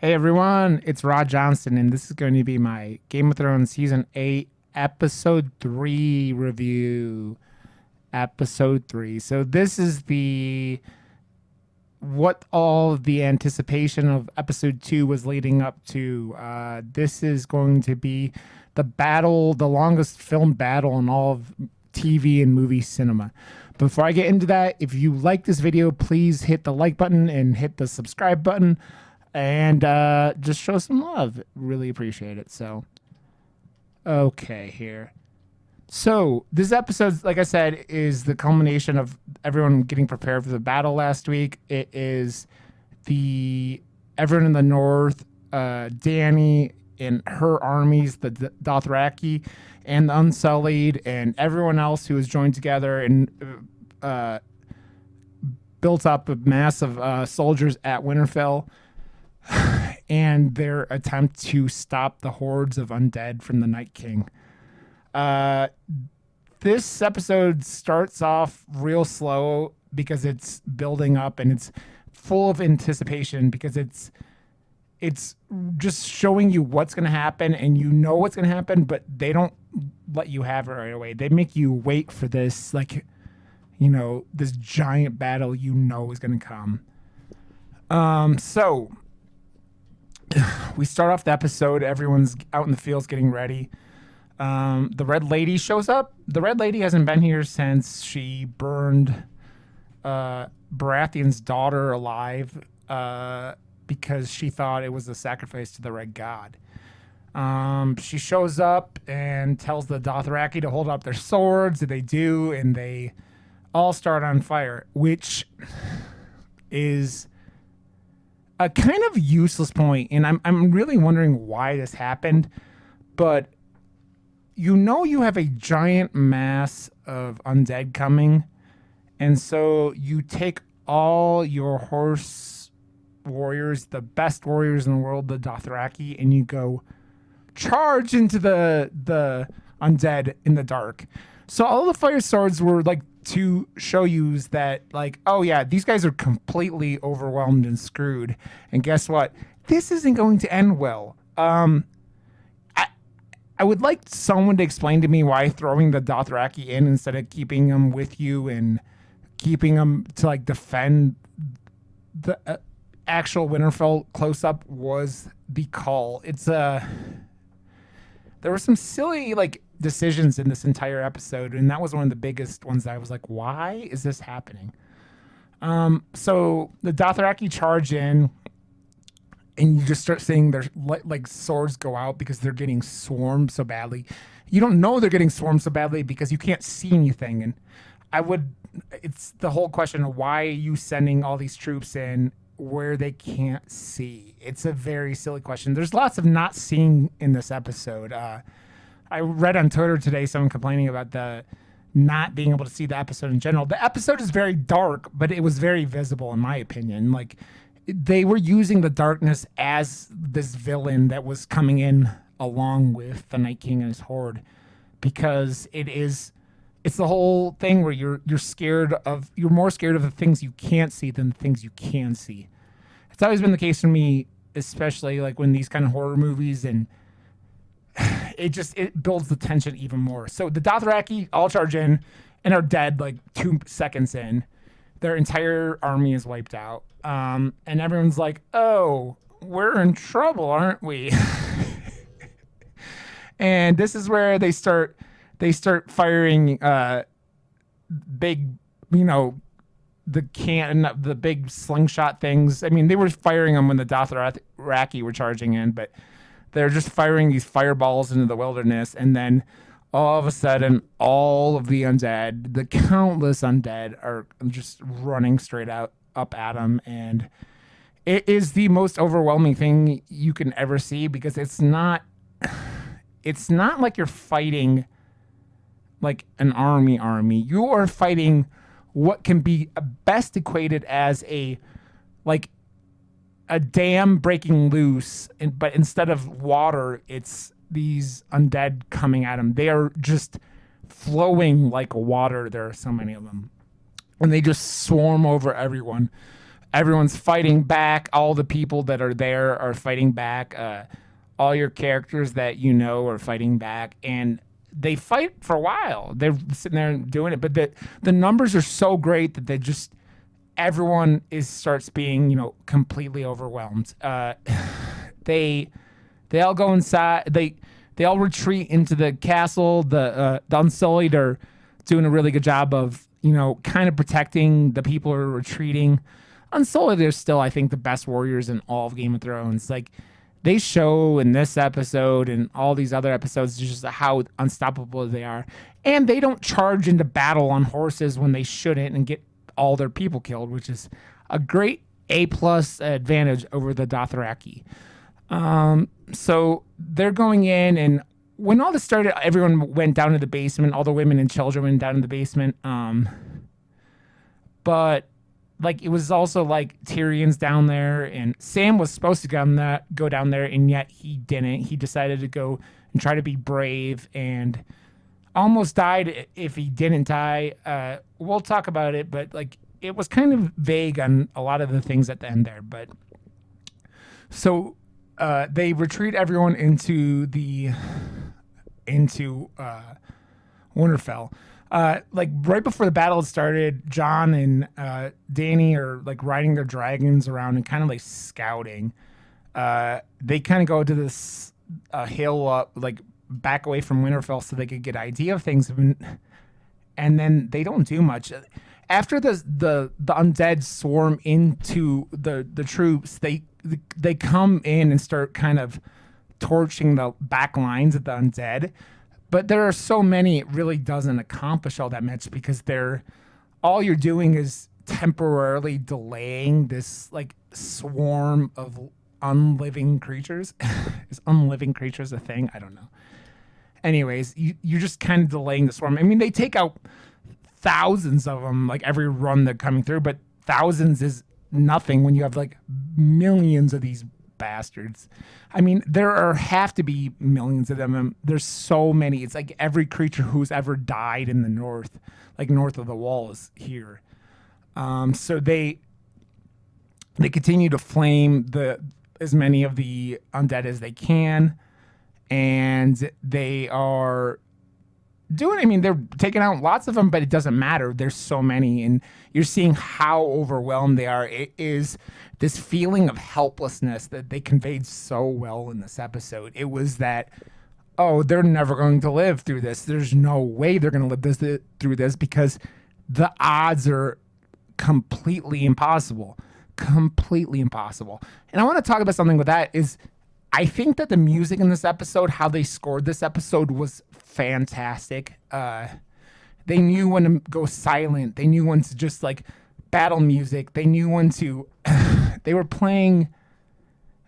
Hey everyone, it's Rod Johnson, and this is going to be my Game of Thrones Season 8, Episode 3 review. Episode 3. So, this is what all the anticipation of Episode 2 was leading up to. This is going to be the longest film battle in all of TV and movie cinema. Before I get into that, if you like this video, please hit the like button and hit the subscribe button. And just show some love. Really appreciate it. So, okay, here. So, this episode, like I said, is the culmination of everyone getting prepared for the battle last week. It is everyone in the north, Dany and her armies, the Dothraki, and the Unsullied, and everyone else who has joined together and built up a mass of soldiers at Winterfell. And their attempt to stop the hordes of undead from the Night King. This episode starts off real slow because it's building up and it's full of anticipation because it's just showing you what's going to happen, and you know what's going to happen, but they don't let you have it right away. They make you wait for this, this giant battle is going to come. So we start off the episode. Everyone's out in the fields getting ready. The Red Lady shows up. The Red Lady hasn't been here since she burned Baratheon's daughter alive because she thought it was a sacrifice to the Red God. She shows up and tells the Dothraki to hold up their swords. They do, and they all start on fire, which is a kind of useless point, and I'm really wondering why this happened. But you have a giant mass of undead coming, and so you take all your horse warriors, the best warriors in the world, the Dothraki, and you go charge into the undead in the dark. So all the fire swords were to show you that, oh yeah, these guys are completely overwhelmed and screwed. And guess what? This isn't going to end well. I would like someone to explain to me why throwing the Dothraki in instead of keeping them with you and keeping them to defend the actual Winterfell close up was the call. There were some silly decisions in this entire episode, and that was one of the biggest ones that I was like, why is this happening? So the Dothraki charge in, and you just start seeing their swords go out because they're getting swarmed so badly. You don't know they're getting swarmed so badly because you can't see anything. And it's the whole question of why are you sending all these troops in where they can't see? It's a very silly question. There's lots of not seeing in this episode. I read on Twitter today someone complaining about the not being able to see the episode in general. The episode is very dark, but it was very visible in my opinion. They were using the darkness as this villain that was coming in along with the Night King and his horde, because it's the whole thing where you're more scared of the things you can't see than the things you can see. It's always been the case for me, especially when these kind of horror movies, and it builds the tension even more. So the Dothraki all charge in and are dead 2 seconds in. Their entire army is wiped out. And everyone's like, oh, we're in trouble, aren't we? And this is where they start firing big, the big slingshot things. I mean, they were firing them when the Dothraki were charging in, but they're just firing these fireballs into the wilderness, and then all of a sudden, all of the undead, the countless undead, are just running straight up at them, and it is the most overwhelming thing you can ever see, because it's not like you're fighting an army. You are fighting what can be best equated as a dam breaking loose, but instead of water, it's these undead coming at them. They are just flowing like water. There are so many of them, and they just swarm over everyone. everyone's fighting back. All the people that are there are fighting back. All your characters that you know are fighting back, and they fight for a while. They're sitting there doing it, but the numbers are so great that everyone starts being, completely overwhelmed. They all go inside. They all retreat into the castle. The Unsullied are doing a really good job of, kind of protecting the people who are retreating. Unsullied are still, I think, the best warriors in all of Game of Thrones. Like, they show in this episode and all these other episodes just how unstoppable they are. And they don't charge into battle on horses when they shouldn't and get all their people killed, which is a great A+ advantage over the Dothraki. So they're going in, and when all this started, everyone went down to the basement. All the women and children went down to the basement. But like, it was also like Tyrion's down there, and Sam was supposed to go down there, and yet he didn't. He decided to go and try to be brave, and almost died if he didn't die. We'll talk about it, but like, it was kind of vague on a lot of the things at the end there. But so they retreat everyone into Winterfell. Like, right before the battle started, Jon and Dany are like riding their dragons around and kind of like scouting. They kind of go to this hill up, like back away from Winterfell, so they could get an idea of things. And then they don't do much. After the undead swarm into the troops, they come in and start kind of torching the back lines of the undead. But there are so many, it really doesn't accomplish all that much, because all you're doing is temporarily delaying this like swarm of unliving creatures. Is unliving creatures a thing? I don't know. Anyways, you're just kind of delaying the swarm. I mean, they take out thousands of them like every run they're coming through, but thousands is nothing when you have like millions of these bastards. I mean, have to be millions of them. There's so many. It's like every creature who's ever died in the north, like north of the wall, is here. So they continue to flame as many of the undead as they can, and they are they're taking out lots of them, but it doesn't matter. There's so many, and you're seeing how overwhelmed they are. It is this feeling of helplessness that they conveyed so well in this episode. It was that, oh, they're never going to live through this. There's no way they're going to live through this, because the odds are completely impossible. Completely impossible. And I want to talk about something with that is, I think that the music in this episode, how they scored this episode, was fantastic. They knew when to go silent. They knew when to just like battle music. They knew when to they were playing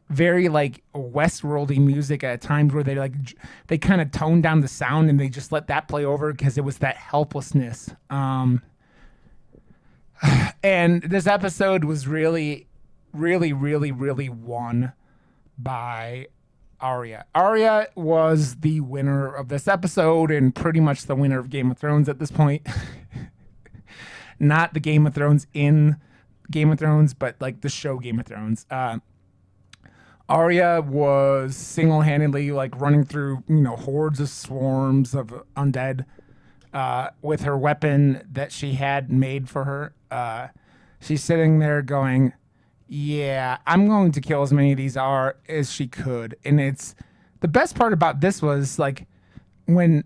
very like Westworldy music at times where they kind of toned down the sound and they just let that play over, because it was that helplessness. And this episode was really, really, really, really won by Arya. Arya was the winner of this episode and pretty much the winner of Game of Thrones at this point. Not the Game of Thrones in Game of Thrones, but like the show Game of Thrones. Arya was single-handedly like running through, hordes of swarms of undead with her weapon that she had made for her. She's sitting there going, yeah, I'm going to kill as many of these as she could. And it's the best part about this was like when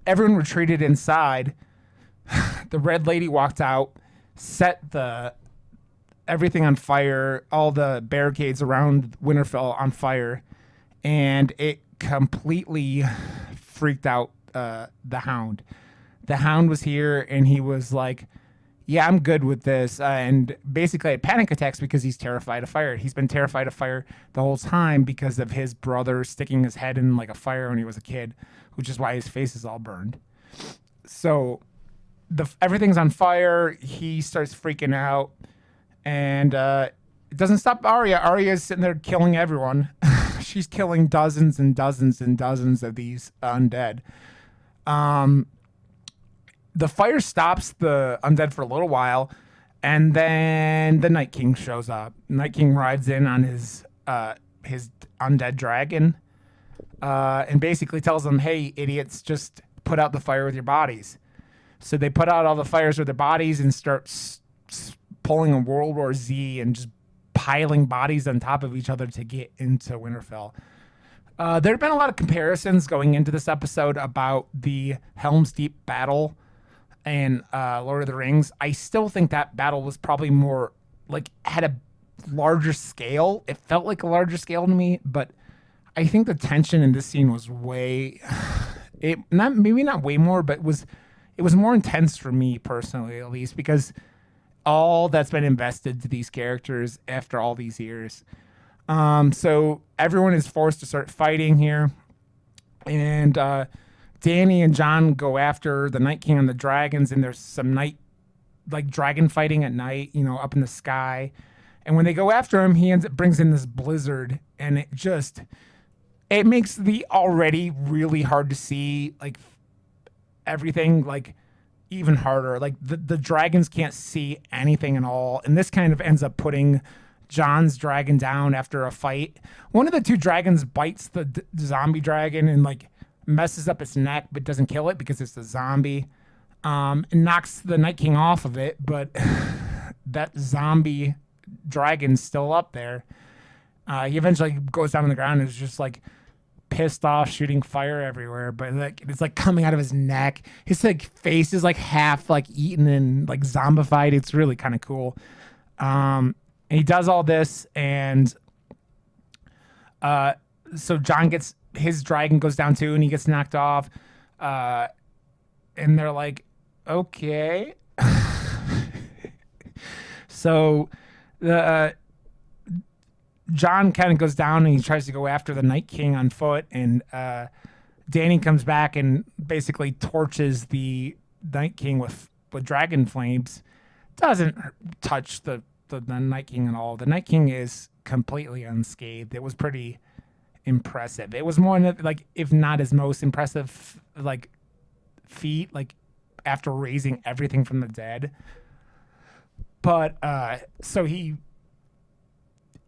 everyone retreated inside, the Red Lady walked out, set everything on fire, all the barricades around Winterfell on fire, and it completely freaked out the Hound. The Hound was here, and he was like, yeah, I'm good with this. And basically had panic attacks because he's terrified of fire. He's been terrified of fire the whole time because of his brother sticking his head in like a fire when he was a kid, which is why his face is all burned. So everything's on fire. He starts freaking out, and it doesn't stop Arya. Arya's sitting there killing everyone. She's killing dozens and dozens and dozens of these undead. The fire stops the undead for a little while. And then the Night King shows up. Night King rides in on his undead dragon, and basically tells them, "Hey, idiots, just put out the fire with your bodies." So they put out all the fires with their bodies and start pulling a World War Z and just piling bodies on top of each other to get into Winterfell. There have been a lot of comparisons going into this episode about the Helm's Deep battle and Lord of the Rings. I still think that battle was probably more like had a larger scale. It felt like a larger scale to me, but I think the tension in this scene was maybe not way more, but it was more intense for me personally, at least, because all that's been invested to these characters after all these years. So everyone is forced to start fighting here, and Dany and Jon go after the Night King and the dragons, and there's some dragon fighting at night, up in the sky. And when they go after him, he brings in this blizzard, and it makes the already really hard to see everything even harder. The dragons can't see anything at all, and this kind of ends up putting Jon's dragon down after a fight. One of the two dragons bites the zombie dragon and messes up its neck, but doesn't kill it because it's a zombie. And knocks the Night King off of it, but that zombie dragon's still up there. He eventually goes down on the ground and is just pissed off, shooting fire everywhere, but it's coming out of his neck. His face is half eaten and zombified. It's really kind of cool. And he does all this, and so Jon gets his dragon goes down too, and he gets knocked off. And they're like, okay. So the Jon kind of goes down and he tries to go after the Night King on foot, and Dany comes back and basically torches the Night King with dragon flames. Doesn't touch the Night King at all. The Night King is completely unscathed. It was pretty impressive. It was more if not his most impressive feat after raising everything from the dead. But so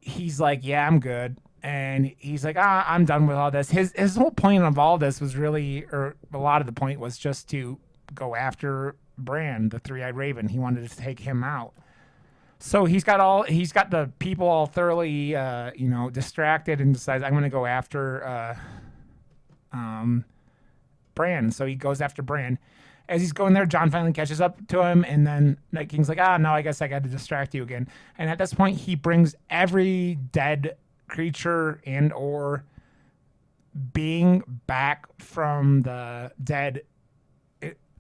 he's like, yeah, I'm good. And he's like, I'm done with all this. His whole point of all this was really, or a lot of the point was just to go after Bran, the three-eyed raven. He wanted to take him out. So he's got the people all thoroughly, distracted, and decides, I'm going to go after Bran. So he goes after Bran. As he's going there, Jon finally catches up to him, and then Night King's like, no, I guess I got to distract you again. And at this point, he brings every dead creature and or being back from the dead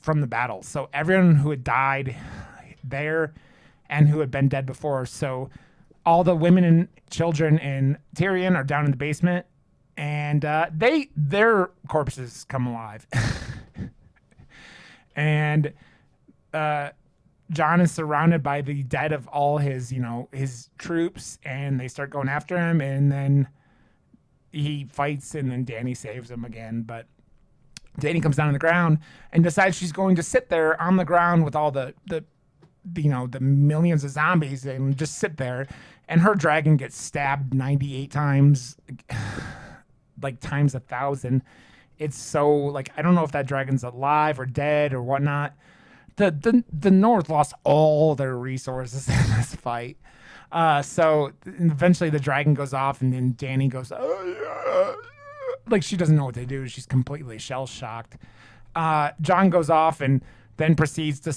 from the battle. So everyone who had died there and who had been dead before. So all the women and children in Tyrion are down in the basement, and their corpses come alive. And Jon is surrounded by the dead of all his troops, and they start going after him, and then he fights, and then Dany saves him again. But Dany comes down on the ground and decides she's going to sit there on the ground with all the millions of zombies and just sit there, and her dragon gets stabbed 98 times, times 1,000. It's so I don't know if that dragon's alive or dead or whatnot. The North lost all their resources in this fight. So eventually the dragon goes off, and then Dany goes, she doesn't know what to do. She's completely shell shocked. Jon goes off and then proceeds to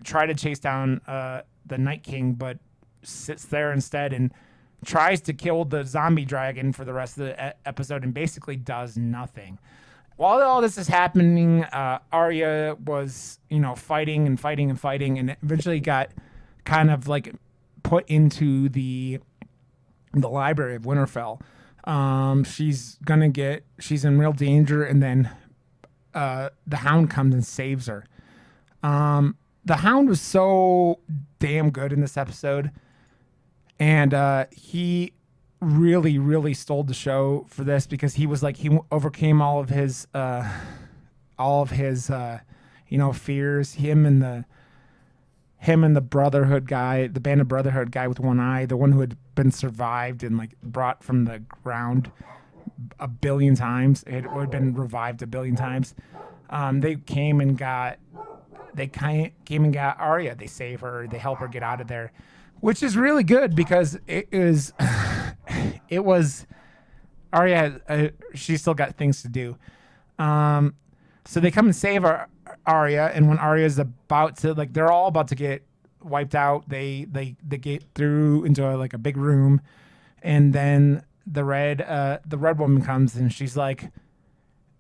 try to chase down the Night King, but sits there instead and tries to kill the zombie dragon for the rest of the episode, and basically does nothing. While all this is happening, Arya was, fighting and fighting and fighting, and eventually got kind of put into the library of Winterfell. She's in real danger, and then the Hound comes and saves her. The Hound was so damn good in this episode, and he really, really stole the show for this, because he was he overcame all of his fears. Him and him and the Brotherhood guy, the Band of Brotherhood guy with one eye, the one who had been survived and like brought from the ground a billion times. It had been revived a billion times. They came and got Arya. They save her. They help her get out of there, which is really good because it was Arya. She still got things to do. So they come and save Arya, and when Arya's about to, like, they're all about to get wiped out, they get through into a big room, and then the red woman comes and she's like,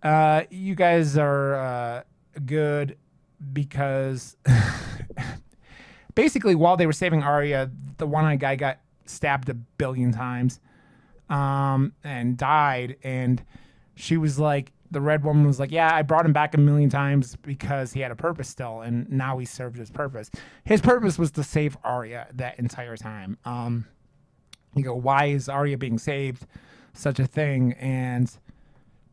"You guys are good because." Basically, while they were saving Arya, the one-eyed guy got stabbed a billion times, and died. And she was like, the red woman was like, "Yeah, I brought him back a million times because he had a purpose still, and now he served his purpose. His purpose was to save Arya that entire time." You go, why is Arya being saved? Such a thing, and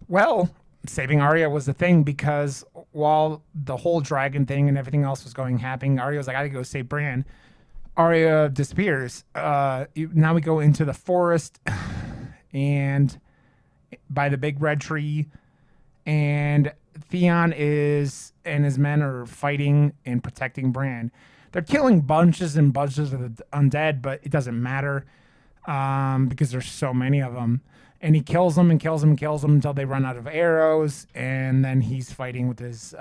well, saving Arya was the thing because while the whole dragon thing and everything else was happening, Arya was like, "I gotta go save Bran." Arya disappears. Now we go into the forest and by the big red tree, and Theon and his men are fighting and protecting Bran. They're killing bunches and bunches of the undead, but it doesn't matter because there's so many of them. And he kills them and kills them and kills them until they run out of arrows, and then he's fighting with his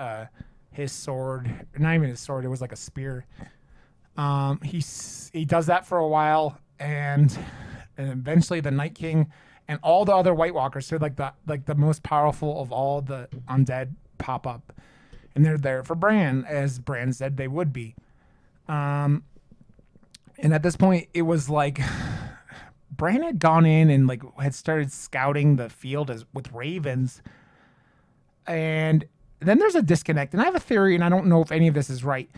sword. Not even his sword; it was like a spear. He does that for a while, and eventually the Night King and all the other White Walkers, so like the most powerful of all the undead, pop up, and they're there for Bran, as Bran said they would be. And at this point, it was like Bran had gone in and like had started scouting the field with ravens, and then there's a disconnect. And I have a theory, and I don't know if any of this is right.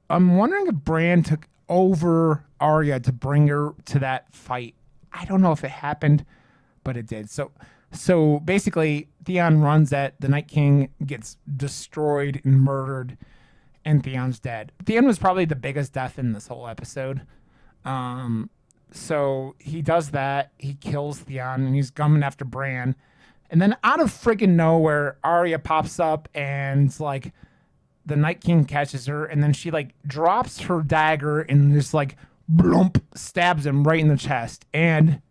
I'm wondering if Bran took over Arya to bring her to that fight. I don't know if it happened, but it did. So basically, Theon runs at the Night King, gets destroyed and murdered, and Theon's dead. Theon was probably the biggest death in this whole episode. So he does that. He kills Theon, and he's coming after Bran. And then out of freaking nowhere, Arya pops up, and like the Night King catches her, and then she like drops her dagger and just like blump, stabs him right in the chest. And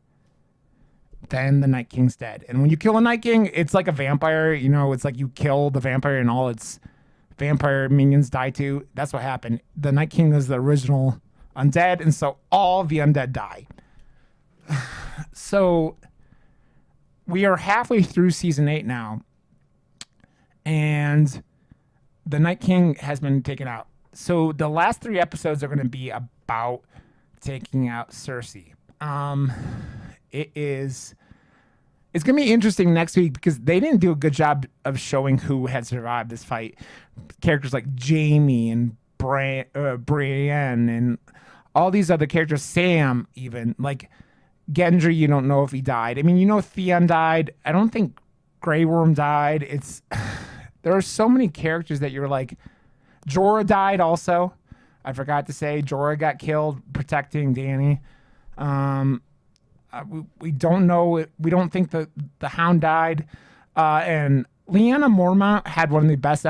then the Night King's dead. And when you kill a Night King, it's like a vampire. You know, it's like you kill the vampire and all its vampire minions die too. That's what happened. The Night King is the original undead, and so all the undead die. So we are halfway through season 8 now, and the Night King has been taken out. So the last 3 episodes are going to be about taking out Cersei. It's going to be interesting next week because they didn't do a good job of showing who had survived this fight. Characters like Jaime and Brienne and all these other characters, Sam even, like Gendry, you don't know if he died. I mean, you know Theon died. I don't think Grey Worm died. There are so many characters that you're like, Jorah died also. I forgot to say Jorah got killed protecting Dany. We don't know. We don't think the Hound died. And Lyanna Mormont had one of the best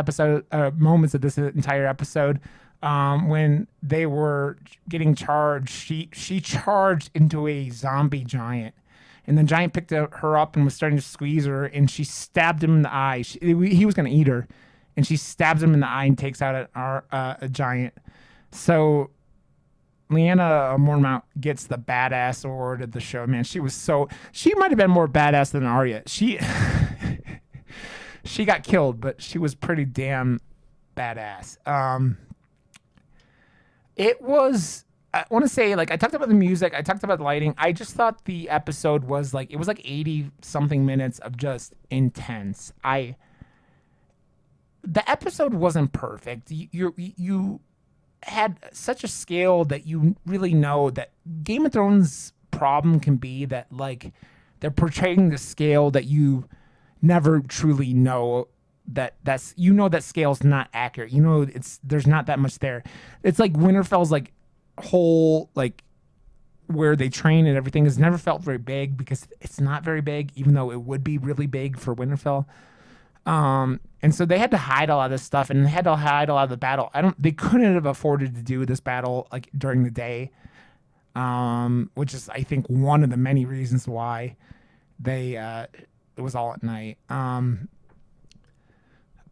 moments of this entire episode. When they were getting charged, she charged into a zombie giant, and the giant picked her up and was starting to squeeze her, and she stabbed him in the eye. He was going to eat her, and she stabs him in the eye and takes out a giant. So Lyanna Mormont gets the badass award of the show. Man, she might have been more badass than Arya. She got killed, but she was pretty damn badass. It was, I want to say, like, I talked about the music, I talked about the lighting. I just thought the episode was like, it was like 80 something minutes of just intense. The episode wasn't perfect. You had such a scale that you really know that Game of Thrones problem can be that, like, they're portraying the scale that you never truly know that's that scale's not accurate. There's not that much there. It's like Winterfell's like whole like where they train and everything has never felt very big because it's not very big, even though it would be really big for Winterfell. And so they had to hide a lot of this stuff, and they had to hide a lot of the battle. They couldn't have afforded to do this battle like during the day, which is I think one of the many reasons why it was all at night.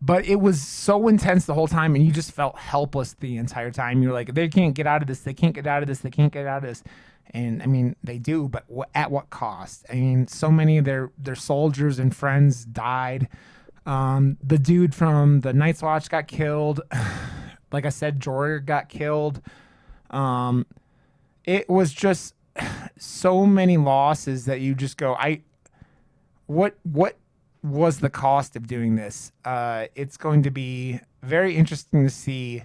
But it was so intense the whole time, and you just felt helpless the entire time. You're like, they can't get out of this. They can't get out of this. They can't get out of this. And I mean, they do, but at what cost? I mean, so many of their soldiers and friends died. The dude from the Night's Watch got killed. Like I said, Jorah got killed. It was just so many losses that you just go, what was the cost of doing this? It's going to be very interesting to see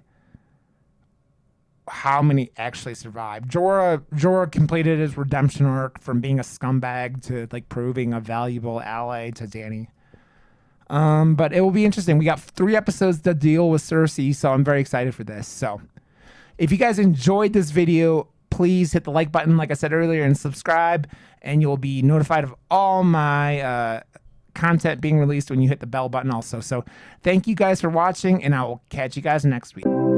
how many actually survived. Jorah completed his redemption arc from being a scumbag to like proving a valuable ally to Dany. But it will be interesting. We got 3 episodes to deal with Cersei, so I'm very excited for this. So if you guys enjoyed this video, please hit the like button, like I said earlier, and subscribe, and you'll be notified of all my content being released when you hit the bell button also. So thank you guys for watching, and I will catch you guys next week.